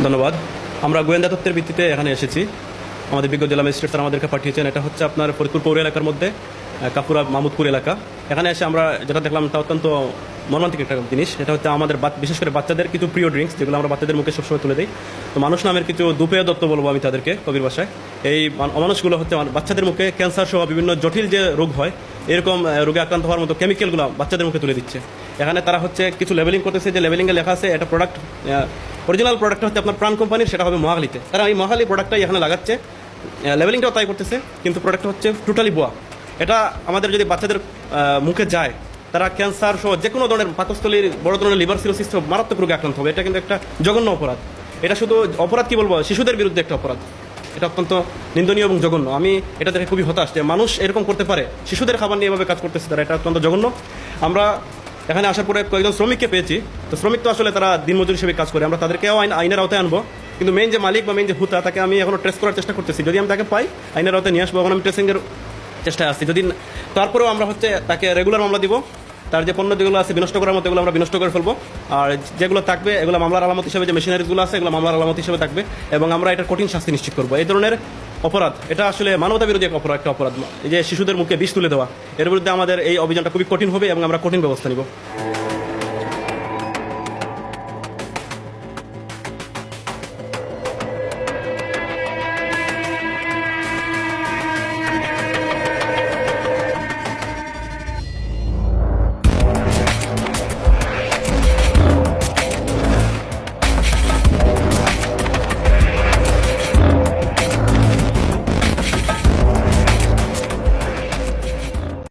ধন্যবাদ। আমরা গোয়েন্দা তথ্যের ভিত্তিতে এখানে এসেছি। আমাদের বিজ্ঞ জেলা ম্যাজিস্ট্রেট স্যার আমাদেরকে পাঠিয়েছেন। এটা হচ্ছে আপনার ফরিদপুর পৌর এলাকার মধ্যে কাপুরা মাহমুদপুর এলাকা। এখানে এসে আমরা যেটা দেখলাম তা অত্যন্ত মর্মান্তিক একটা জিনিস। এটা হচ্ছে আমাদের বিশেষ করে বাচ্চাদের কিছু প্রিয় ড্রিঙ্কস, যেগুলো আমরা বাচ্চাদের মুখে সবসময় তুলে দিই। তো মানুষ নামের কিছু দুপেয় দত্ত বলবো আমি তাদেরকে কবির ভাষায়। এই অমানুষগুলো হচ্ছে বাচ্চাদের মুখে ক্যান্সার সহ বিভিন্ন জটিল যে রোগ হয়, এরকম রোগে আক্রান্ত হওয়ার মতো কেমিক্যালগুলো বাচ্চাদের মুখে তুলে দিচ্ছে। এখানে তারা হচ্ছে কিছু লেবেলিং করতেছে, যে লেবেলিংয়ে লেখা আছে এটা প্রোডাক্ট, অরিজিনাল প্রোডাক্ট হচ্ছে আপনার প্রাণ কোম্পানির, সেটা হবে মহাখালীতে। তারা এই মহাখালী প্রোডাক্টটাই এখানে লাগাচ্ছে, লেবেলিংটাও তাই করতেছে, কিন্তু প্রোডাক্টটা হচ্ছে টোটালি বোয়া। এটা আমাদের যদি বাচ্চাদের মুখে যায়, তারা ক্যান্সার সহ যে কোনো ধরনের পাকস্থলীর বড় ধরনের লিভার সিরোসিস মারাত্মক রোগে আক্রান্ত হবে। এটা কিন্তু একটা জঘন্য অপরাধ। এটা শুধু অপরাধ কি বলবো, শিশুদের বিরুদ্ধে একটা অপরাধ। এটা অত্যন্ত নিন্দনীয় এবং জঘন্য। আমি এটা দেখে খুবই হতাশ যে মানুষ এরকম করতে পারে, শিশুদের খাবার নিয়ে এভাবে কাজ করতেছে তারা। এটা অত্যন্ত জঘন্য। আমরা এখানে আসার পরে কয়েকজন শ্রমিককে পেয়েছি। তো শ্রমিক তো আসলে তারা দিনমজুর হিসেবে কাজ করে, আমরা তাদেরকেও আইনের আওতায় আনবো। কিন্তু মেইন যে মালিক বা মেইন যে হুতা, তাকে আমি এখনো ট্রেস করার চেষ্টা করতেছি। যদি আমি তাকে পাই, আইনের আওতায় নিয়ে আসবো। এখন আমি ট্রেসিংয়ের চেষ্টায় আসছি। যদি তারপরেও আমরা হচ্ছে তাকে রেগুলার মামলা দিব। তার যে পণ্য যেগুলো আছে বিনষ্ট করার মতো, এগুলো আমরা বিনষ্ট করে ফেলবো। আর যেগুলো থাকবে এগুলো মামলার আলামত হিসেবে, যে মেশিনারিজগুলো আছে এগুলো মামলার আলামত হিসেবে থাকবে। এবং আমরা এটার কঠিন শাস্তি নিশ্চিত করবো। এই ধরনের অপরাধ, এটা আসলে মানবতা বিরোধী একটা অপরাধ। এই যে শিশুদের মুখে বিষ তুলে দেওয়া, এর বিরুদ্ধে আমাদের এই অভিযানটা খুবই কঠিন হবে এবং আমরা কঠিন ব্যবস্থা নিব।